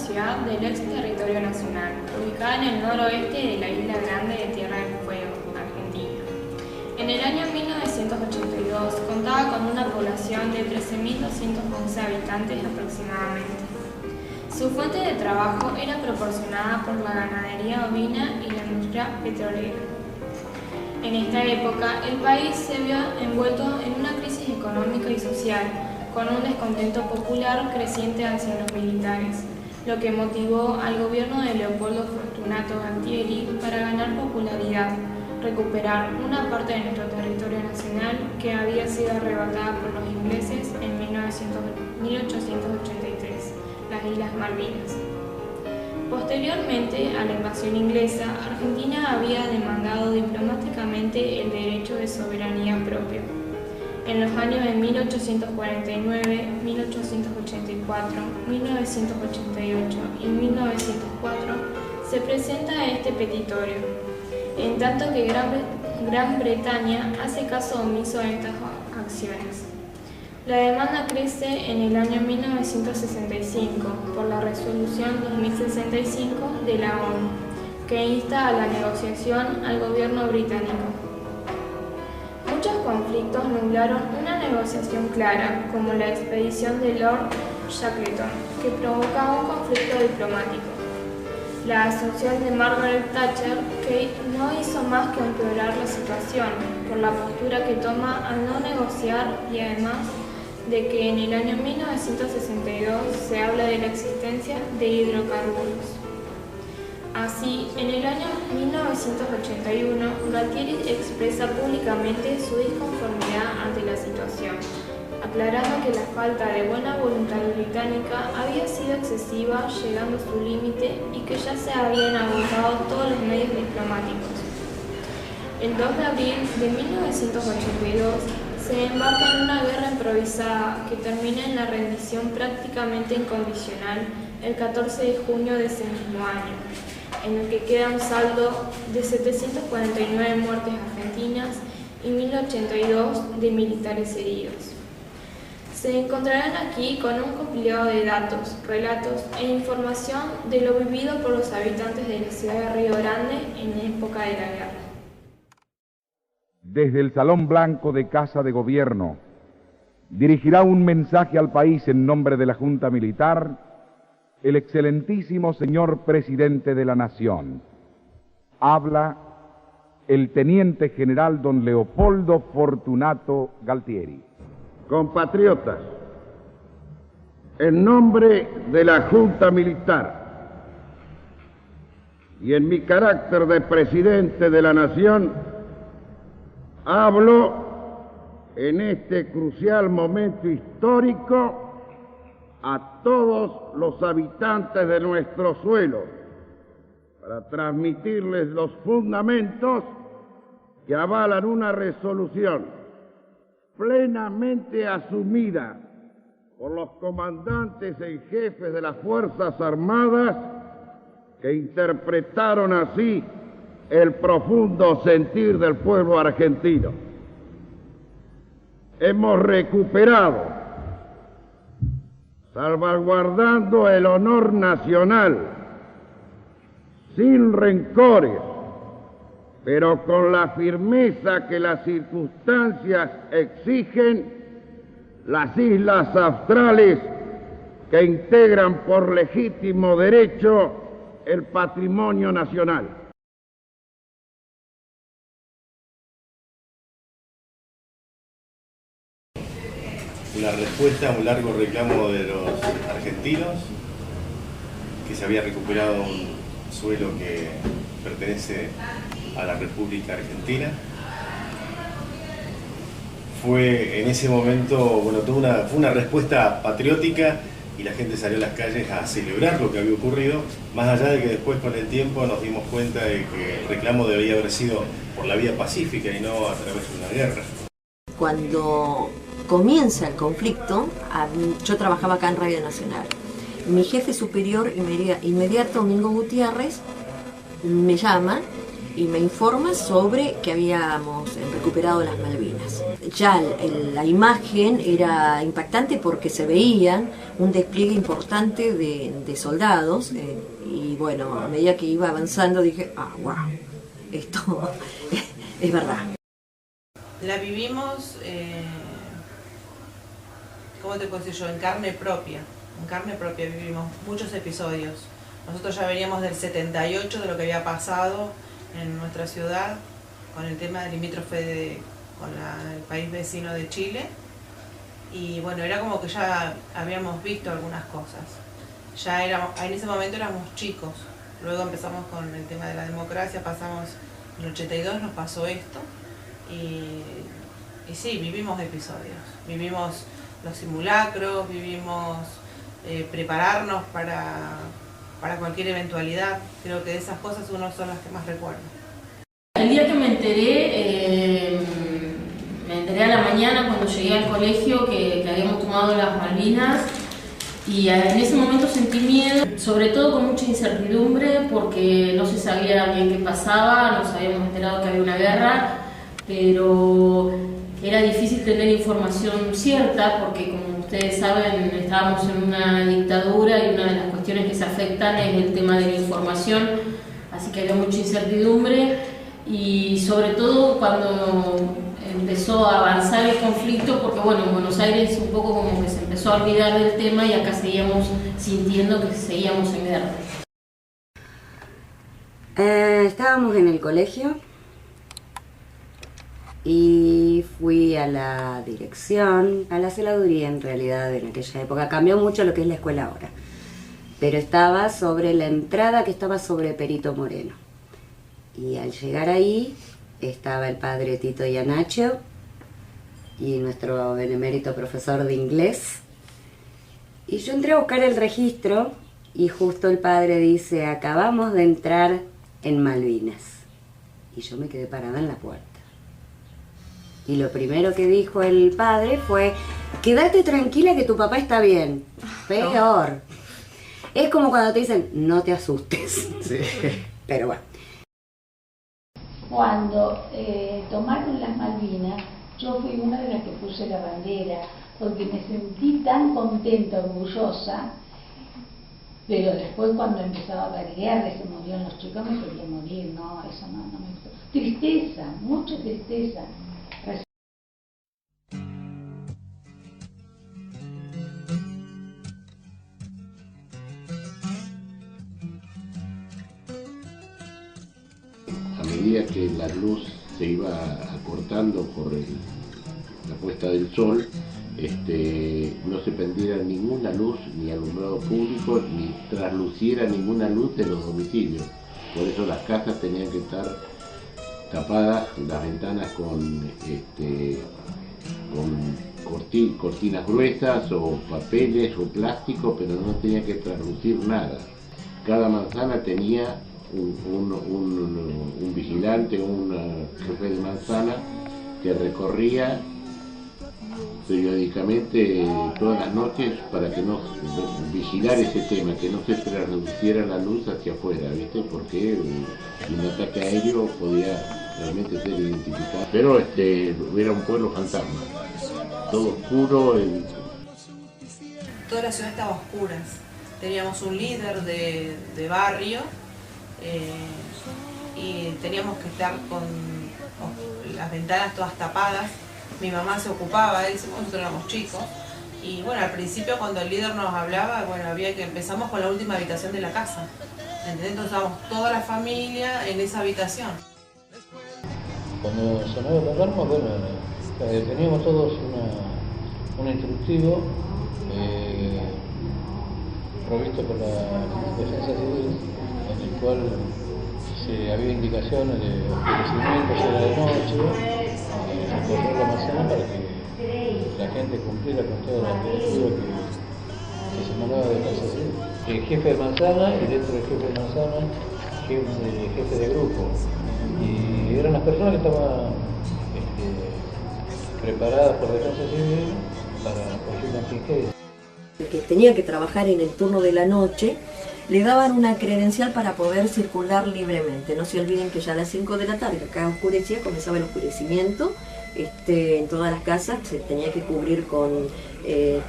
ciudad del ex territorio nacional, ubicada en el noroeste de la Isla Grande de Tierra del Fuego, Argentina. En el año 1982 contaba con una población de 13.211 habitantes aproximadamente. Su fuente de trabajo era proporcionada por la ganadería ovina y la industria petrolera. En esta época, el país se vio envuelto en una crisis económica y social, con un descontento popular creciente hacia los militares, lo que motivó al gobierno de Leopoldo Fortunato Galtieri para ganar popularidad, recuperar una parte de nuestro territorio nacional que había sido arrebatada por los ingleses en 1883, las Islas Malvinas. Posteriormente a la invasión inglesa, Argentina había demandado diplomáticamente el derecho de soberanía propia. En los años de 1849, 1884, 1988 y 1904 se presenta este petitorio, en tanto que Gran Bretaña hace caso omiso a estas acciones. La demanda crece en el año 1965 por la resolución 2065 de la ONU, que insta a la negociación al gobierno británico. Muchos conflictos nublaron una negociación clara, como la expedición de Lord Shackleton, que provocaba un conflicto diplomático. La asunción de Margaret Thatcher, que no hizo más que empeorar la situación por la postura que toma al no negociar y además de que en el año 1962 se habla de la existencia de hidrocarburos. Así, en el año 1981, Galtieri expresa públicamente su disconformidad ante la situación, aclarando que la falta de buena voluntad británica había sido excesiva, llegando a su límite, y que ya se habían agotado todos los medios diplomáticos. El 2 de abril de 1982 se embarca en una guerra improvisada que termina en la rendición prácticamente incondicional el 14 de junio de ese mismo año, en el que queda un saldo de 749 muertes argentinas y 1082 de militares heridos. Se encontrarán aquí con un compilado de datos, relatos e información de lo vivido por los habitantes de la ciudad de Río Grande en la época de la guerra. Desde el Salón Blanco de Casa de Gobierno, dirigirá un mensaje al país en nombre de la Junta Militar el excelentísimo señor Presidente de la Nación. Habla el Teniente General don Leopoldo Fortunato Galtieri. Compatriotas, en nombre de la Junta Militar y en mi carácter de Presidente de la Nación, hablo en este crucial momento histórico a todos los habitantes de nuestro suelo para transmitirles los fundamentos que avalan una resolución plenamente asumida por los comandantes en jefe de las Fuerzas Armadas, que interpretaron así el profundo sentir del pueblo argentino. Hemos recuperado, salvaguardando el honor nacional, sin rencores, pero con la firmeza que las circunstancias exigen, las islas australes que integran por legítimo derecho el patrimonio nacional. Una respuesta a un largo reclamo de los argentinos, que se había recuperado un suelo que pertenece a la República Argentina. Fue en ese momento, bueno, fue una respuesta patriótica y la gente salió a las calles a celebrar lo que había ocurrido, más allá de que después con el tiempo nos dimos cuenta de que el reclamo debía haber sido por la vía pacífica y no a través de una guerra. Cuando comienza el conflicto, yo trabajaba acá en Radio Nacional. Mi jefe superior inmediato, Domingo Gutiérrez, me llama y me informa sobre que habíamos recuperado las Malvinas. Malvinas. Ya la imagen era impactante porque se veían un despliegue importante de soldados y bueno, a medida que iba avanzando dije, wow, esto es verdad. La vivimos, ¿cómo te puedo decir yo? En carne propia vivimos muchos episodios. Nosotros ya veníamos del 78, de lo que había pasado en nuestra ciudad, con el tema del limítrofe con el país vecino de Chile. Y bueno, era como que ya habíamos visto algunas cosas. Ya en ese momento éramos chicos. Luego empezamos con el tema de la democracia, pasamos en el 82, nos pasó esto. Y sí, vivimos episodios. Vivimos los simulacros, vivimos prepararnos para cualquier eventualidad. Creo que de esas cosas uno son las que más recuerdo. El día que me enteré a la mañana cuando llegué al colegio que habíamos tomado las Malvinas, y en ese momento sentí miedo, sobre todo con mucha incertidumbre porque no se sabía bien qué pasaba, nos habíamos enterado que había una guerra, pero era difícil tener información cierta porque, como ustedes saben, estábamos en una dictadura y una de las cuestiones que se afectan es el tema de la información, así que había mucha incertidumbre y sobre todo cuando empezó a avanzar el conflicto, porque bueno, en Buenos Aires un poco como que se empezó a olvidar del tema y acá seguíamos sintiendo que seguíamos en guerra. Estábamos en el colegio y fui a la dirección, a la celaduría en realidad en aquella época. Cambió mucho lo que es la escuela ahora, pero estaba sobre la entrada que estaba sobre Perito Moreno. Y al llegar ahí estaba el padre Tito Iannaccio y nuestro benemérito profesor de inglés. Y yo entré a buscar el registro y justo el padre dice, acabamos de entrar en Malvinas. Y yo me quedé parada en la puerta. Y lo primero que dijo el padre fue, quédate tranquila que tu papá está bien. Peor. Es como cuando te dicen, no te asustes. Sí. Pero bueno. Cuando tomaron las Malvinas, yo fui una de las que puse la bandera, porque me sentí tan contenta, orgullosa, pero después cuando empezaba a haber guerra y se morían los chicos, me quería morir, no, eso no me gustó. Tristeza, mucha tristeza. A medida que la luz se iba acortando por la puesta del sol, no se prendiera ninguna luz, ni alumbrado público, ni trasluciera ninguna luz de los domicilios. Por eso las casas tenían que estar tapadas, las ventanas con cortinas gruesas o papeles o plástico, pero no tenía que traslucir nada. Cada manzana tenía un vigilante, un jefe de manzana que recorría periódicamente todas las noches para que no vigilar ese tema, que no se transmitiera la luz hacia afuera, ¿viste? Porque un ataque aéreo podía realmente ser identificado. Pero era un pueblo fantasma, todo oscuro. Toda la ciudad estaba a oscuras. Teníamos un líder de barrio y teníamos que estar con las ventanas todas tapadas. Mi mamá se ocupaba de eso, nosotros éramos chicos. Y bueno, al principio cuando el líder nos hablaba, bueno, empezamos con la última habitación de la casa. ¿Entendés? Entonces estábamos toda la familia en esa habitación. Cuando sonaba la alarma, bueno, teníamos todos un instructivo provisto por la Defensa Civil, en el cual había indicaciones de oscurecimiento, si era de noche, recorrer la manzana para que la gente cumpliera con todas las directivas que se mandaba de Defensa Civil. El jefe de manzana y dentro del jefe de manzana, jefe de grupo. Y eran las personas que estaban preparadas por Defensa Civil para cualquier contingencia. El que tenía que trabajar en el turno de la noche, le daban una credencial para poder circular libremente. No se olviden que ya a las 5 de la tarde, acá oscurecía, comenzaba el oscurecimiento, en todas las casas se tenía que cubrir con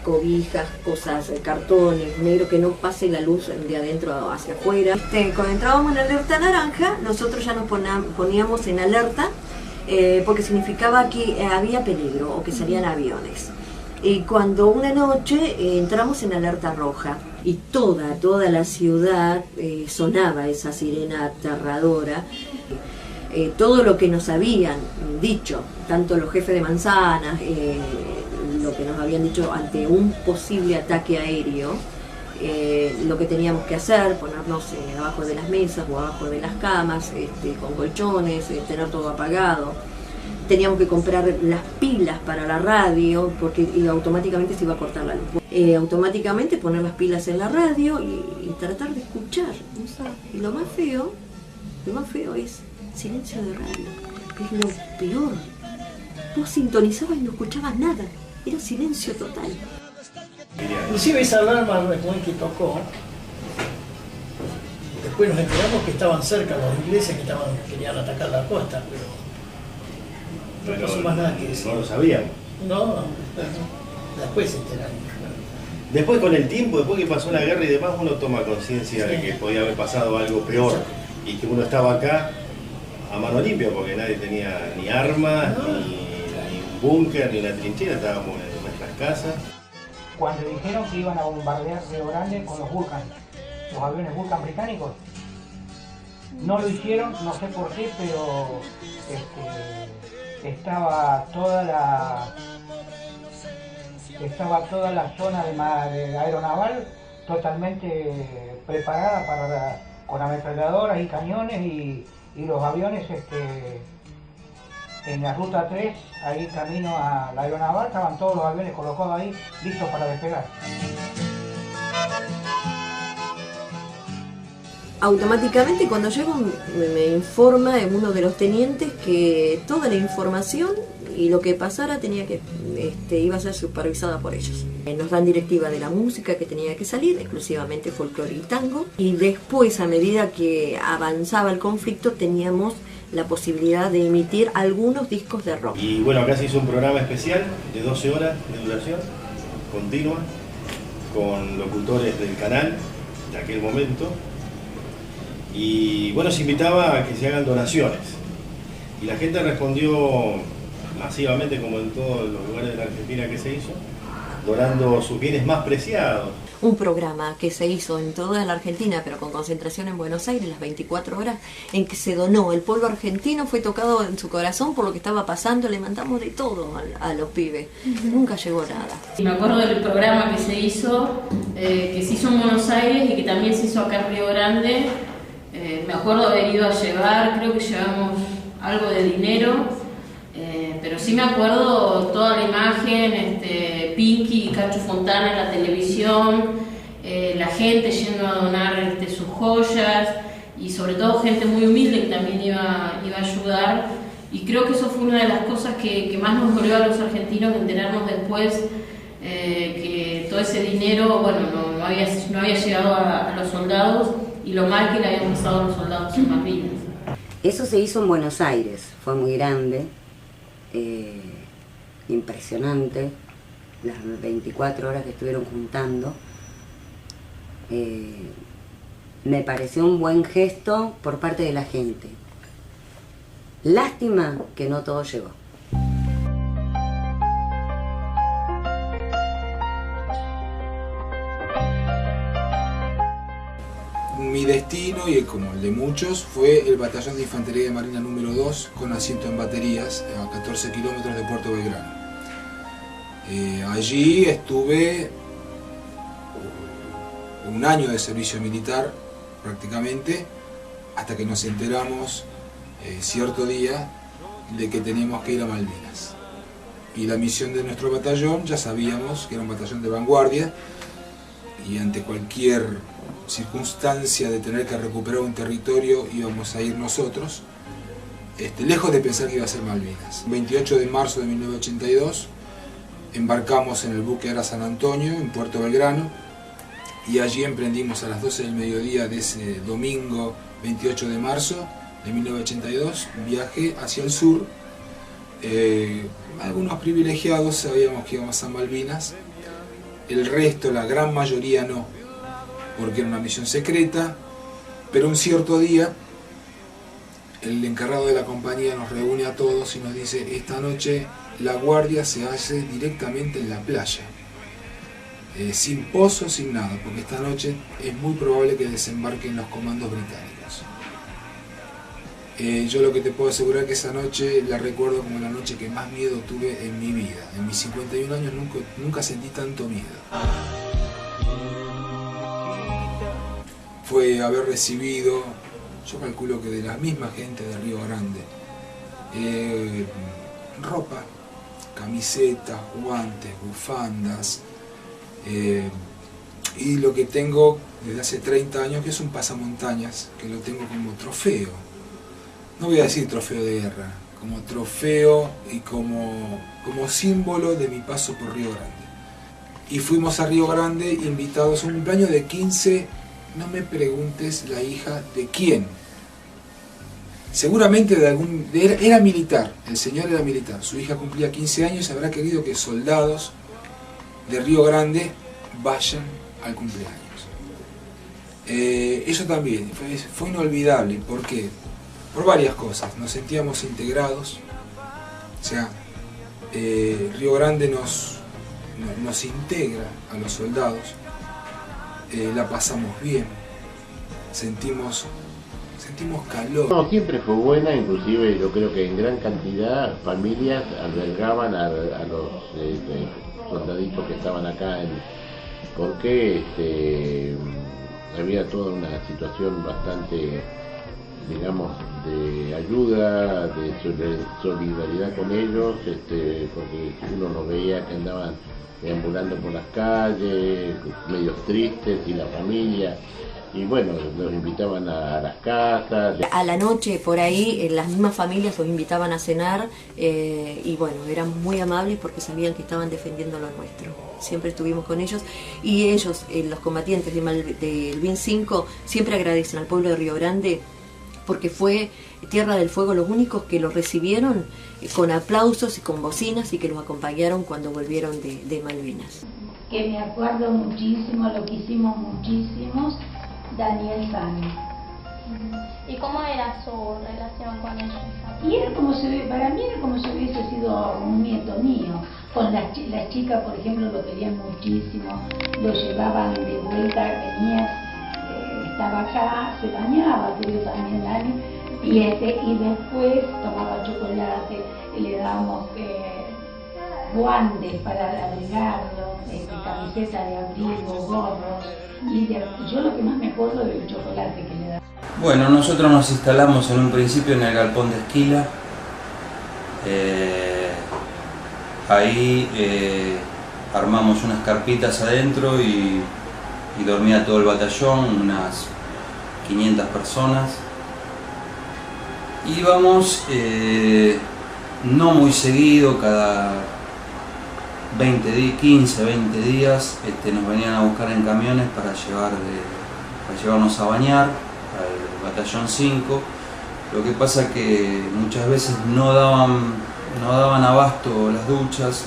cobijas, cosas, cartones, negro, que no pase la luz de adentro hacia afuera. Cuando entrábamos en alerta naranja, nosotros ya nos poníamos en alerta porque significaba que había peligro o que salían aviones. Y cuando una noche entramos en alerta roja y toda la ciudad sonaba esa sirena aterradora. Todo lo que nos habían dicho, tanto los jefes de manzanas, lo que nos habían dicho ante un posible ataque aéreo, lo que teníamos que hacer, ponernos abajo de las mesas o abajo de las camas, con colchones, tener todo apagado. Teníamos que comprar las pilas para la radio porque automáticamente se iba a cortar la luz. Automáticamente poner las pilas en la radio y tratar de escuchar. Y lo más feo es silencio de radio. Es lo peor. Vos sintonizabas y no escuchabas nada. Era silencio total. Inclusive esa alarma que tocó, después nos enteramos que estaban cerca los ingleses que querían atacar la costa, pero no pasó más nada que eso. No lo sabíamos. No, después se enteraron. Después con el tiempo, después que pasó la guerra y demás, uno toma conciencia de que podía haber pasado algo peor y que uno estaba acá a mano limpia porque nadie tenía ni armas, ni un búnker, ni una trinchera, estábamos en nuestras casas. Cuando dijeron que iban a bombardear Río Grande con los Vulcan, los aviones Vulcan británicos, no lo hicieron, no sé por qué, pero estaba toda la zona de aeronaval totalmente preparada con ametralladoras y cañones y los aviones en la ruta 3, ahí camino a la aeronaval, estaban todos los aviones colocados ahí, listos para despegar. Automáticamente cuando llego me informa uno de los tenientes que toda la información y lo que pasara iba a ser supervisada por ellos. Nos dan directiva de la música que tenía que salir, exclusivamente folclore y tango, y después a medida que avanzaba el conflicto teníamos la posibilidad de emitir algunos discos de rock. Y bueno, acá se hizo un programa especial de 12 horas de duración, continua, con locutores del canal de aquel momento. Y bueno, se invitaba a que se hagan donaciones. Y la gente respondió masivamente, como en todos los lugares de la Argentina que se hizo, donando sus bienes más preciados. Un programa que se hizo en toda la Argentina, pero con concentración en Buenos Aires, las 24 horas, en que se donó. El pueblo argentino fue tocado en su corazón por lo que estaba pasando, le mandamos de todo a los pibes. Nunca llegó nada. Me acuerdo del programa que se hizo en Buenos Aires y que también se hizo acá en Río Grande. Me acuerdo haber ido a llevar, creo que llevamos algo de dinero, pero sí me acuerdo toda la imagen, Pinky y Cacho Fontana en la televisión, la gente yendo a donar sus joyas y sobre todo gente muy humilde que también iba a ayudar, y creo que eso fue una de las cosas que más nos dolió a los argentinos, enterarnos después que todo ese dinero, bueno, no había llegado a los soldados y lo mal que le habían pasado a los soldados en Malvinas. Eso se hizo en Buenos Aires, fue muy grande, impresionante, las 24 horas que estuvieron juntando. Me pareció un buen gesto por parte de la gente. Lástima que no todo llegó. Mi destino, y como el de muchos, fue el Batallón de Infantería de Marina número 2 con asiento en baterías a 14 kilómetros de Puerto Belgrano. Allí estuve un año de servicio militar prácticamente, hasta que nos enteramos cierto día de que teníamos que ir a Malvinas. Y la misión de nuestro batallón, ya sabíamos que era un batallón de vanguardia, y ante cualquier circunstancia de tener que recuperar un territorio íbamos a ir nosotros, lejos de pensar que iba a ser Malvinas. 28 de marzo de 1982 embarcamos en el buque Ara San Antonio en Puerto Belgrano, y allí emprendimos a las 12 del mediodía de ese domingo 28 de marzo de 1982 un viaje hacia el sur, Algunos privilegiados sabíamos que íbamos a Malvinas, el resto, la gran mayoría no, porque era una misión secreta, pero un cierto día el encargado de la compañía nos reúne a todos y nos dice: esta noche la guardia se hace directamente en la playa, sin pozo, sin nada, porque esta noche es muy probable que desembarquen los comandos británicos. Yo lo que te puedo asegurar que esa noche la recuerdo como la noche que más miedo tuve en mi vida. En mis 51 años nunca sentí tanto miedo. Fue haber recibido, yo calculo que de la misma gente de Río Grande, ropa, camisetas, guantes, bufandas, y lo que tengo desde hace 30 años, que es un pasamontañas, que lo tengo como trofeo. No voy a decir trofeo de guerra, como trofeo y como símbolo de mi paso por Río Grande. Y fuimos a Río Grande invitados a un cumpleaños de 15, no me preguntes la hija de quién. Seguramente era militar, el señor era militar, su hija cumplía 15 años y habrá querido que soldados de Río Grande vayan al cumpleaños. Eso también fue inolvidable, ¿por qué? Por varias cosas, nos sentíamos integrados, o sea, Río Grande nos integra a los soldados, la pasamos bien, sentimos calor. No, siempre fue buena, inclusive yo creo que en gran cantidad familias albergaban a los soldaditos que estaban acá, porque había toda una situación bastante, digamos, de ayuda, de solidaridad con ellos, porque uno los veía que andaban deambulando por las calles, medios tristes, y la familia, y bueno, los invitaban a las casas. A la noche, por ahí, las mismas familias los invitaban a cenar, y bueno, eran muy amables porque sabían que estaban defendiendo lo nuestro. Siempre estuvimos con ellos, y ellos, los combatientes del BIN 5, siempre agradecen al pueblo de Río Grande, porque fue Tierra del Fuego los únicos que los recibieron con aplausos y con bocinas, y que los acompañaron cuando volvieron de Malvinas. Que me acuerdo muchísimo, lo que hicimos muchísimos, Daniel Sani. ¿Y cómo era su relación con ellos? Y era como para mí era como si hubiese sido un nieto mío. Con las chicas, por ejemplo, lo querían muchísimo, lo llevaban de vuelta, venía, estaba acá, se bañaba, creo también Dani, y después tomaba chocolate, y le dábamos guantes para abrigarlo, camiseta de abrigo, gorros, y yo lo que más me acuerdo del chocolate que le daba. Bueno, nosotros nos instalamos en un principio en el galpón de Esquila. Ahí armamos unas carpitas adentro y dormía todo el batallón, unas 500 personas. Íbamos no muy seguido, cada 15, 20 días nos venían a buscar en camiones para llevarnos a bañar al batallón 5. Lo que pasa que muchas veces no daban abasto las duchas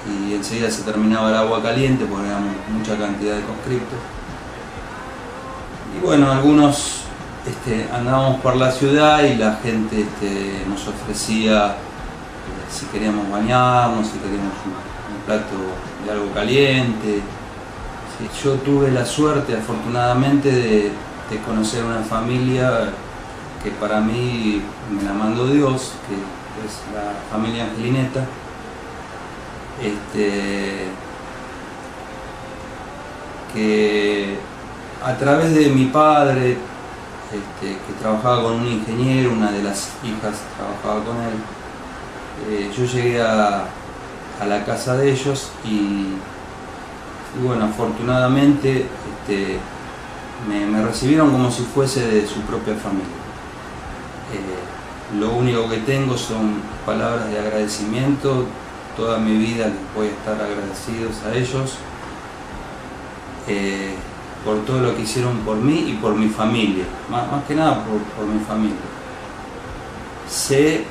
y enseguida se terminaba el agua caliente porque era mucha cantidad de conscriptos. Y bueno, algunos andábamos por la ciudad y la gente nos ofrecía si queríamos bañarnos, si queríamos un plato de algo caliente. Sí, yo tuve la suerte, afortunadamente, de conocer una familia que para mí me la mandó Dios, que es la familia Angelineta. Que a través de mi padre, que trabajaba con un ingeniero, una de las hijas trabajaba con él, yo llegué a la casa de ellos y bueno, afortunadamente me recibieron como si fuese de su propia familia. Lo único que tengo son palabras de agradecimiento. Toda mi vida les voy a estar agradecidos a ellos por todo lo que hicieron por mí y por mi familia, más que nada por mi familia. Sé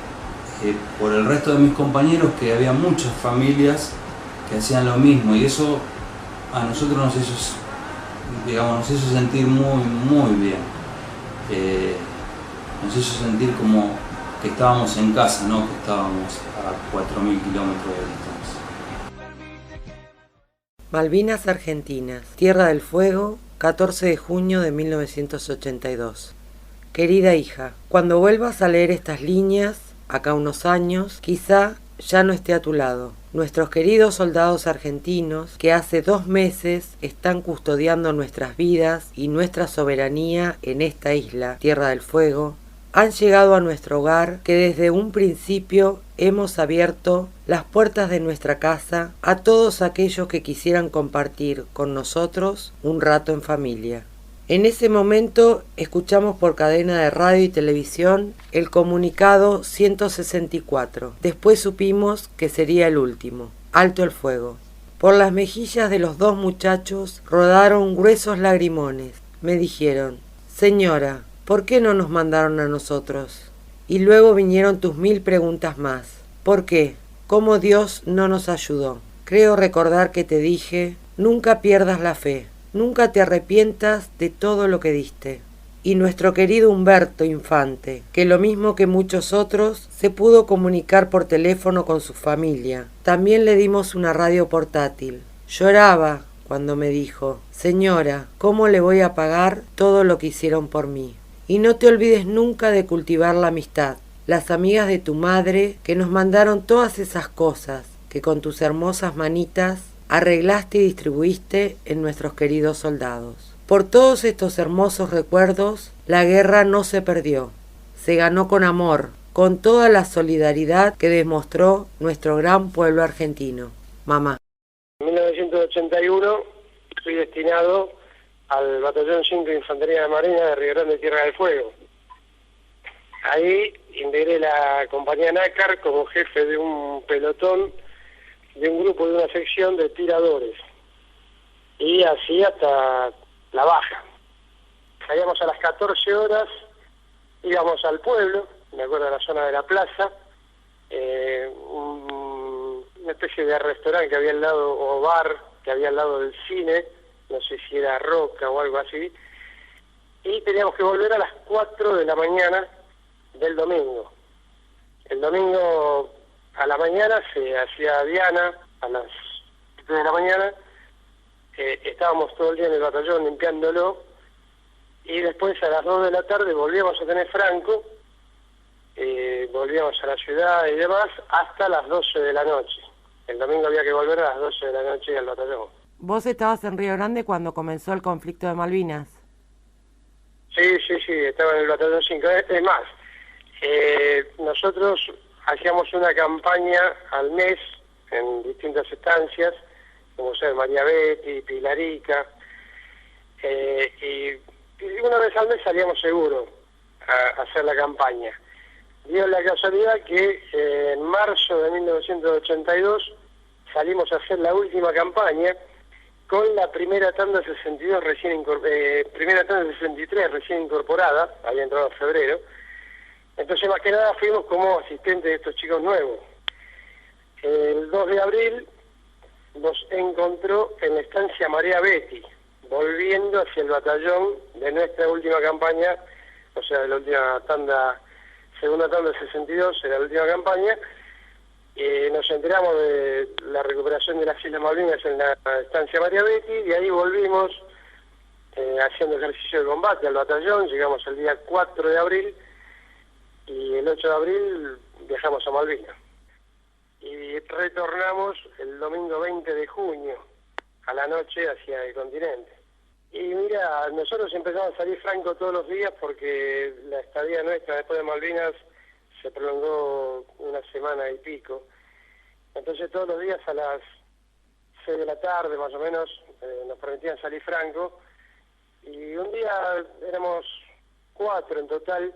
por el resto de mis compañeros, que había muchas familias que hacían lo mismo, y eso a nosotros nos hizo sentir muy bien. Nos hizo sentir como que estábamos en casa, no que estábamos a 4.000 kilómetros de distancia. Malvinas Argentinas, Tierra del Fuego, 14 de junio de 1982. Querida hija, cuando vuelvas a leer estas líneas, acá unos años, quizá ya no esté a tu lado. Nuestros queridos soldados argentinos, que hace 2 meses están custodiando nuestras vidas y nuestra soberanía en esta isla, Tierra del Fuego, han llegado a nuestro hogar, que desde un principio hemos abierto las puertas de nuestra casa a todos aquellos que quisieran compartir con nosotros un rato en familia. En ese momento escuchamos por cadena de radio y televisión el comunicado 164. Después supimos que sería el último. Alto el fuego. Por las mejillas de los 2 muchachos rodaron gruesos lagrimones. Me dijeron: señora, ¿por qué no nos mandaron a nosotros? Y luego vinieron tus 1000 preguntas más. ¿Por qué? ¿Cómo Dios no nos ayudó? Creo recordar que te dije: nunca pierdas la fe. Nunca te arrepientas de todo lo que diste. Y nuestro querido Humberto Infante, que lo mismo que muchos otros, se pudo comunicar por teléfono con su familia. También le dimos una radio portátil. Lloraba cuando me dijo: señora, ¿cómo le voy a pagar todo lo que hicieron por mí? Y no te olvides nunca de cultivar la amistad. Las amigas de tu madre, que nos mandaron todas esas cosas, que con tus hermosas manitas arreglaste y distribuiste en nuestros queridos soldados. Por todos estos hermosos recuerdos, la guerra no se perdió. Se ganó con amor, con toda la solidaridad que demostró nuestro gran pueblo argentino. Mamá. En 1981 fui destinado al Batallón 5 de Infantería de Marina de Río Grande, Tierra del Fuego. Ahí integré la compañía Nácar como jefe de un pelotón, de un grupo, de una sección de tiradores, y así hasta la baja. Salíamos a las 14 horas, íbamos al pueblo, me acuerdo de la zona de la plaza, una especie de restaurante que había al lado, o bar que había al lado del cine, no sé si era Roca o algo así, y teníamos que volver a las 4 de la mañana del domingo. El domingo a la mañana se hacía diana, a las 7 de la mañana, estábamos todo el día en el batallón limpiándolo, y después a las 2 de la tarde volvíamos a tener franco, volvíamos a la ciudad y demás, hasta las 12 de la noche. El domingo había que volver a las 12 de la noche al batallón. ¿Vos estabas en Río Grande cuando comenzó el conflicto de Malvinas? Sí, estaba en el batallón 5. Es más, nosotros hacíamos una campaña al mes en distintas estancias, como ser María Betty, Pilarica, y una vez al mes salíamos seguro a hacer la campaña. Dio la casualidad que en marzo de 1982 salimos a hacer la última campaña con la primera tanda 62 primera tanda 63 recién incorporada, había entrado en febrero. Entonces, más que nada, fuimos como asistentes de estos chicos nuevos. El 2 de abril nos encontró en la estancia María Betty, volviendo hacia el batallón de nuestra última campaña, o sea, de la última tanda, segunda tanda 62, era la última campaña. Nos enteramos de la recuperación de las Islas Malvinas en la estancia María Betty, y ahí volvimos haciendo ejercicio de combate al batallón. Llegamos el día 4 de abril, y el 8 de abril viajamos a Malvinas. Y retornamos el domingo 20 de junio, a la noche, hacia el continente. Y mira, nosotros empezamos a salir franco todos los días porque la estadía nuestra después de Malvinas se prolongó una semana y pico. Entonces todos los días a las 6 de la tarde más o menos nos permitían salir franco. Y un día éramos 4 en total,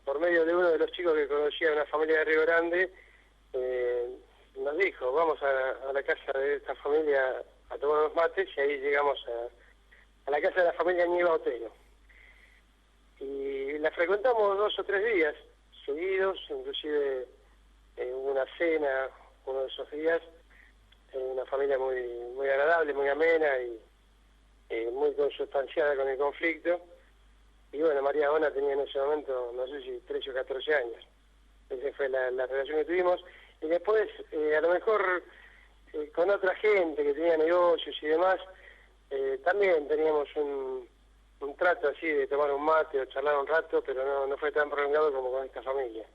por medio de uno de los chicos que conocía una familia de Río Grande, nos dijo: vamos a la casa de esta familia a tomar unos mates, y ahí llegamos a la casa de la familia Nieva Otero. Y la frecuentamos 2 o 3 días, seguidos, inclusive hubo una cena uno de esos días, una familia muy agradable, muy amena y muy consustanciada con el conflicto. Y bueno, María Ona tenía en ese momento, no sé si 13 o 14 años. Esa fue la relación que tuvimos. Y después, a lo mejor, con otra gente que tenía negocios y demás, también teníamos un trato así de tomar un mate o charlar un rato, pero no fue tan prolongado como con esta familia.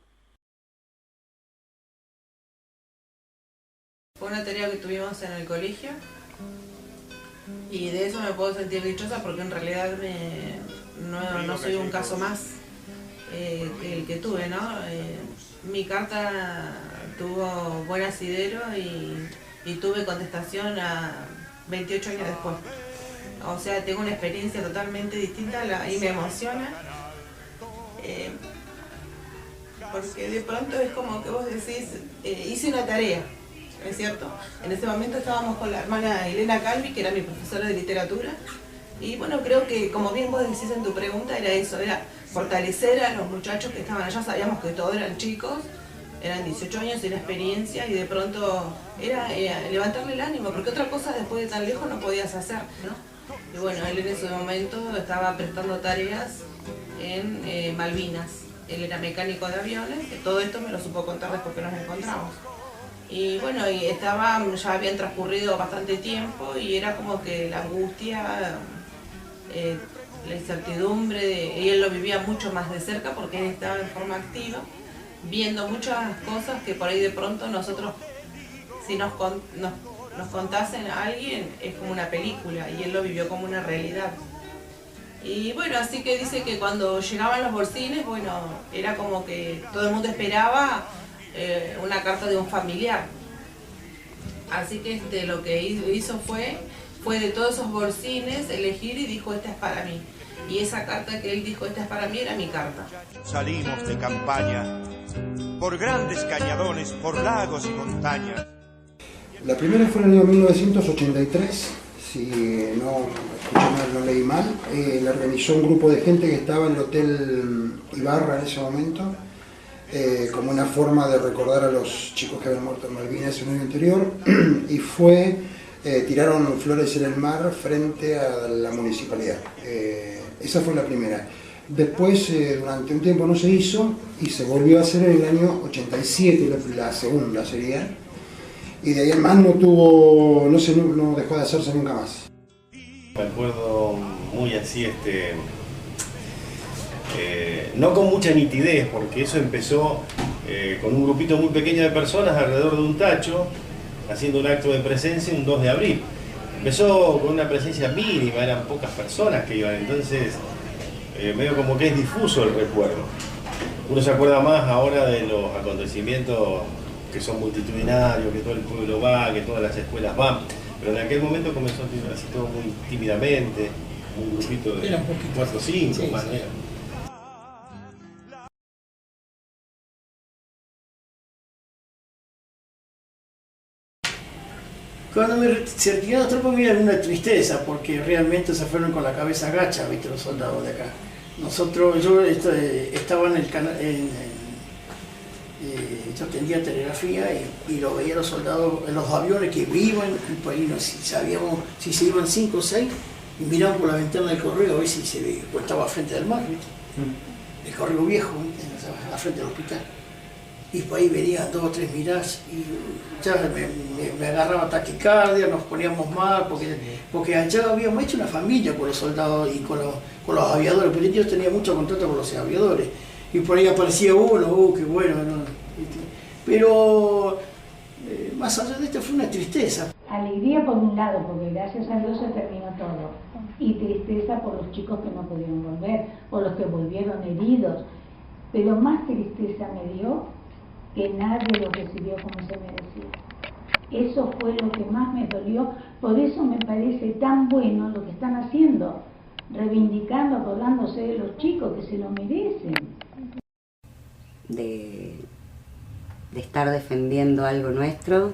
Fue una tarea que tuvimos en el colegio y de eso me puedo sentir dichosa porque en realidad no soy un caso más que el que tuve, ¿no? Mi carta tuvo buen asidero y tuve contestación a 28 años después. O sea, tengo una experiencia totalmente distinta y me emociona. Porque de pronto es como que vos decís, hice una tarea, ¿es cierto? En ese momento estábamos con la hermana Elena Calvi, que era mi profesora de literatura, y bueno, creo que como bien vos decís en tu pregunta, era eso, era fortalecer a los muchachos que estaban allá. Sabíamos que todos eran chicos, eran 18 años de experiencia y de pronto era levantarle el ánimo, porque otra cosa después de tan lejos no podías hacer, ¿no? Y bueno, él en ese momento estaba prestando tareas en Malvinas. Él era mecánico de aviones, que todo esto me lo supo contar después que nos encontramos. Y bueno, ya habían transcurrido bastante tiempo y era como que la angustia, la incertidumbre, y él lo vivía mucho más de cerca porque él estaba en forma activa, viendo muchas cosas que por ahí de pronto nosotros, si nos contasen a alguien, es como una película y él lo vivió como una realidad. Y bueno, así que dice que cuando llegaban los bolsines, bueno, era como que todo el mundo esperaba una carta de un familiar. Así que lo que hizo fue de todos esos bolsines elegir y dijo, esta es para mí. Y esa carta que él dijo, esta es para mí, era mi carta. Salimos de campaña por grandes cañadones, por lagos y montañas. La primera fue en el año 1983, si no escuché mal, no leí mal. La organizó un grupo de gente que estaba en el Hotel Ibarra en ese momento, como una forma de recordar a los chicos que habían muerto en Malvinas el año anterior, y tiraron flores en el mar frente a la municipalidad. Esa fue la primera. Después, durante un tiempo no se hizo y se volvió a hacer en el año 87, la segunda sería. Y de ahí en más no dejó de hacerse nunca más. Me acuerdo muy así, no con mucha nitidez, porque eso empezó con un grupito muy pequeño de personas alrededor de un tacho, haciendo un acto de presencia un 2 de abril. Empezó con una presencia mínima, eran pocas personas que iban, entonces medio como que es difuso el recuerdo. Uno se acuerda más ahora de los acontecimientos que son multitudinarios, que todo el pueblo va, que todas las escuelas van, pero en aquel momento comenzó así todo muy tímidamente, un grupito de 4 o 5, sí, más o menos. Cuando se retiraron los tropas había una tristeza, porque realmente se fueron con la cabeza agacha, ¿viste? Los soldados de acá. Yo estaba en el canal, yo atendía telegrafía y lo veía a los soldados en los aviones que iban, si se iban 5 o 6, y miraban por la ventana del correo a ver si se veía, pues estaba frente del mar, ¿viste? El correo viejo, ¿viste? A la frente del hospital. Y por ahí venían 2 o 3 miradas y ya me agarraba taquicardia, nos poníamos mal, porque allá habíamos hecho una familia con los soldados y con los aviadores, porque ellos tenían mucho contacto con los aviadores. Y por ahí aparecía uno, qué bueno, ¿no? Pero más allá de esto fue una tristeza. Alegría por un lado, porque gracias a Dios se terminó todo. Y tristeza por los chicos que no pudieron volver, por los que volvieron heridos. Pero más tristeza me dio que nadie lo recibió como se merecía. Eso fue lo que más me dolió. Por eso me parece tan bueno lo que están haciendo, reivindicando, acordándose de los chicos que se lo merecen. De estar defendiendo algo nuestro,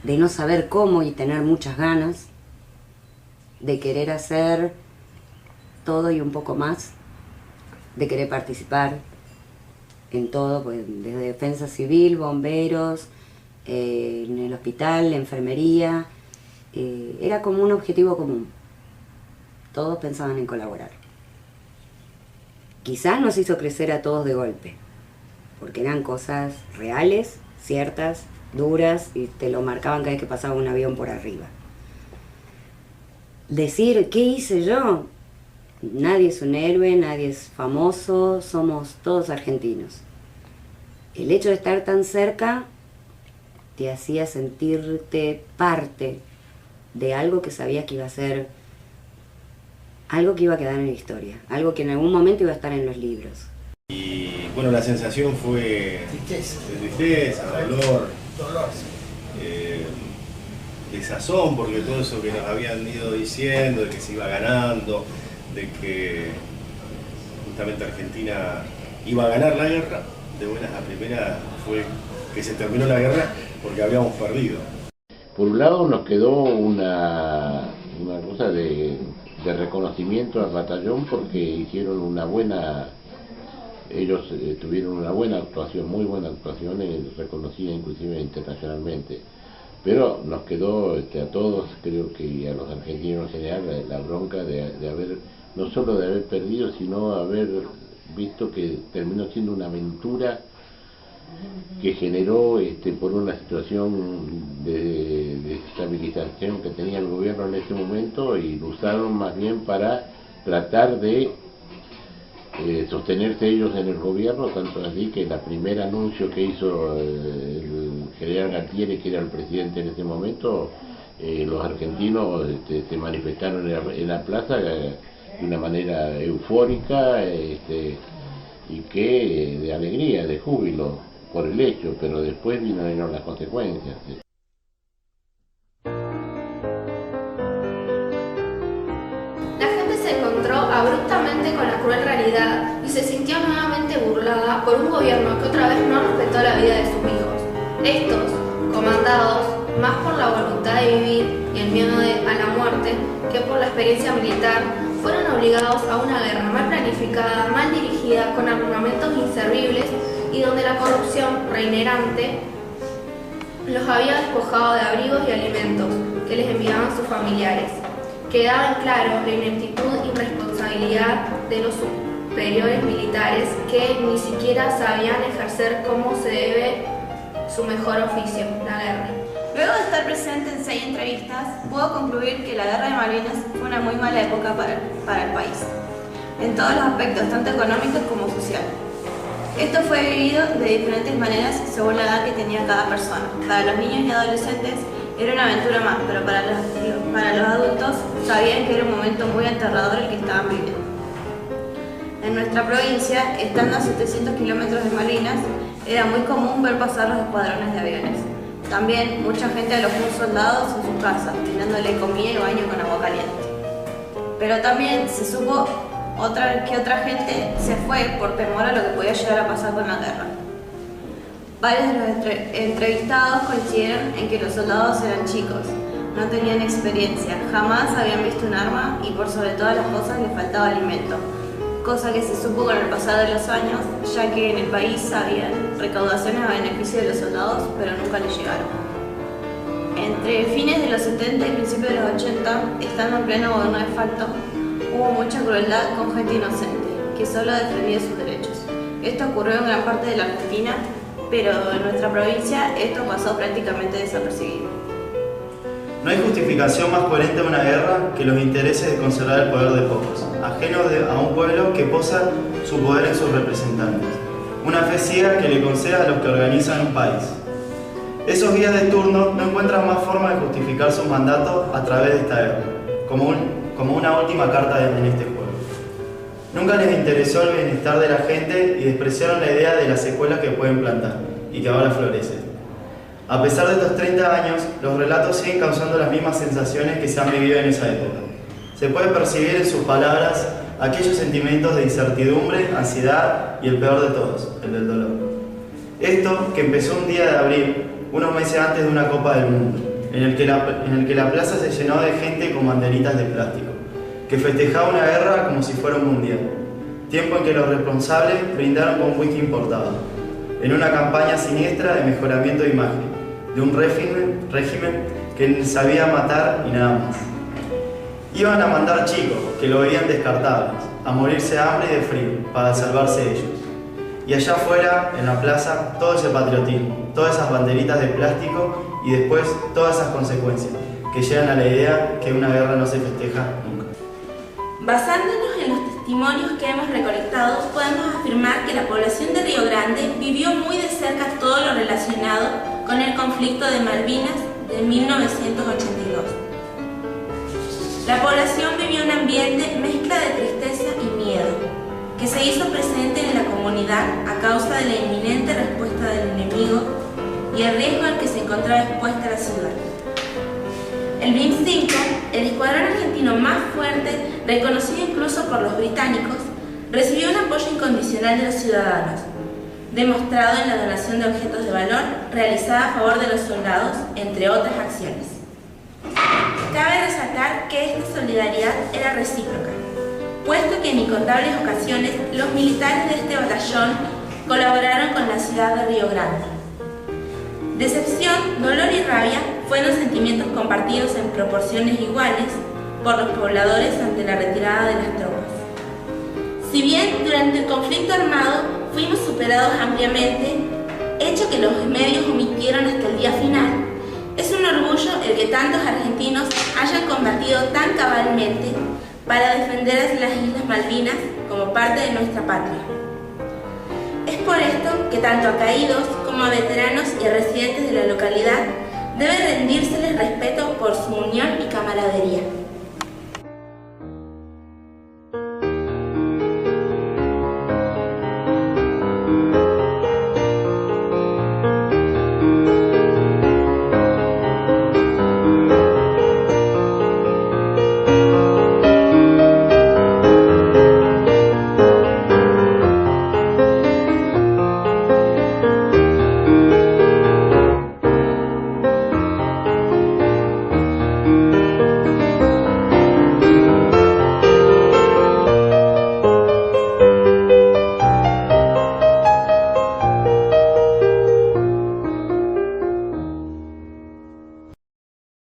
de no saber cómo y tener muchas ganas, de querer hacer todo y un poco más, de querer participar, en todo, pues, desde defensa civil, bomberos, en el hospital, enfermería. Era como un objetivo común. Todos pensaban en colaborar. Quizás nos hizo crecer a todos de golpe, porque eran cosas reales, ciertas, duras, y te lo marcaban cada vez que pasaba un avión por arriba. Decir, ¿qué hice yo? Nadie es un héroe, nadie es famoso, somos todos argentinos. El hecho de estar tan cerca te hacía sentirte parte de algo que sabías que iba a ser, algo que iba a quedar en la historia, algo que en algún momento iba a estar en los libros. Y bueno, la sensación fue tristeza, dolor, desazón, porque todo eso que nos habían ido diciendo, de que se iba ganando, de que justamente Argentina iba a ganar la guerra, de buenas a primeras fue que se terminó la guerra porque habíamos perdido. Por un lado nos quedó una cosa de reconocimiento al batallón, porque hicieron una buena, ellos tuvieron una buena actuación, muy buena actuación, reconocida inclusive internacionalmente. Pero nos quedó a todos, creo que a los argentinos en general, la bronca de haber, no solo de haber perdido, sino haber visto que terminó siendo una aventura que generó por una situación de desestabilización que tenía el gobierno en ese momento, y lo usaron más bien para tratar de sostenerse ellos en el gobierno, tanto así que el primer anuncio que hizo el general Galtieri, que era el presidente en ese momento, los argentinos se manifestaron en la plaza de una manera eufórica y que de alegría, de júbilo por el hecho, pero después vinieron las consecuencias. La gente se encontró abruptamente con la cruel realidad y se sintió nuevamente burlada por un gobierno que otra vez no respetó la vida de sus hijos. Estos, comandados más por la voluntad de vivir y el miedo a la muerte que por la experiencia militar, fueron obligados a una guerra mal planificada, mal dirigida, con armamentos inservibles y donde la corrupción reinerante los había despojado de abrigos y alimentos que les enviaban sus familiares. Quedaba en claro la ineptitud y responsabilidad de los superiores militares que ni siquiera sabían ejercer como se debe su mejor oficio, la guerra. Luego de estar presente en 6 entrevistas, puedo concluir que la Guerra de Malvinas fue una muy mala época para el país, en todos los aspectos, tanto económicos como sociales. Esto fue vivido de diferentes maneras según la edad que tenía cada persona. Para los niños y adolescentes era una aventura más, pero para los adultos sabían que era un momento muy aterrador el que estaban viviendo. En nuestra provincia, estando a 700 kilómetros de Malvinas, era muy común ver pasar los escuadrones de aviones. También mucha gente alojó soldados en sus casas, tirándole comida y baño con agua caliente. Pero también se supo que otra gente se fue por temor a lo que podía llegar a pasar con la guerra. Varios de los entrevistados coincidieron en que los soldados eran chicos, no tenían experiencia, jamás habían visto un arma y por sobre todas las cosas les faltaba alimento, cosa que se supo con el pasar de los años, ya que en el país había recaudaciones a beneficio de los soldados, pero nunca les llegaron. Entre fines de los 70 y principios de los 80, estando en pleno gobierno de facto, hubo mucha crueldad con gente inocente, que solo defendía sus derechos. Esto ocurrió en gran parte de la Argentina, pero en nuestra provincia esto pasó prácticamente desapercibido. No hay justificación más coherente a una guerra que los intereses de conservar el poder de pocos, ajenos a un pueblo que posa su poder en sus representantes. Una fe ciega que le conceda a los que organizan un país. Esos guías de turno no encuentran más forma de justificar su mandato a través de esta guerra, como una última carta en este juego. Nunca les interesó el bienestar de la gente y despreciaron la idea de las secuelas que pueden plantar y que ahora florecen. A pesar de estos 30 años, los relatos siguen causando las mismas sensaciones que se han vivido en esa época. Se puede percibir en sus palabras aquellos sentimientos de incertidumbre, ansiedad y el peor de todos, el del dolor. Esto que empezó un día de abril, unos meses antes de una Copa del Mundo, en el que la plaza se llenó de gente con banderitas de plástico, que festejaba una guerra como si fuera un mundial. tiempo en que los responsables brindaron con whisky importado, en una campaña siniestra de mejoramiento de imagen, de un régimen que sabía matar y nada más. Iban a mandar chicos que lo veían descartables, a morirse de hambre y de frío, para salvarse ellos. Y allá afuera, en la plaza, todo ese patriotismo, todas esas banderitas de plástico y después todas esas consecuencias que llegan a la idea que una guerra no se festeja nunca. Basándonos en los testimonios que hemos recolectado, podemos afirmar que la población de Río Grande vivió muy de cerca todo lo relacionado con el conflicto de Malvinas de 1982. La población vivió un ambiente mezcla de tristeza y miedo, que se hizo presente en la comunidad a causa de la inminente respuesta del enemigo y el riesgo al que se encontraba expuesta la ciudad. El BIM-5, el escuadrón argentino más fuerte, reconocido incluso por los británicos, recibió un apoyo incondicional de los ciudadanos, demostrado en la donación de objetos de valor realizada a favor de los soldados, entre otras acciones. Cabe resaltar que esta solidaridad era recíproca, puesto que en incontables ocasiones los militares de este batallón colaboraron con la ciudad de Río Grande. Decepción, dolor y rabia fueron sentimientos compartidos en proporciones iguales por los pobladores ante la retirada de las tropas. Si bien durante el conflicto armado fuimos superados ampliamente, hecho que los medios omitieron hasta el día final, es un orgullo el que tantos argentinos hayan combatido tan cabalmente para defender las Islas Malvinas como parte de nuestra patria. Es por esto que tanto a caídos como a veteranos y a residentes de la localidad debe rendírseles respeto por su unión y camaradería.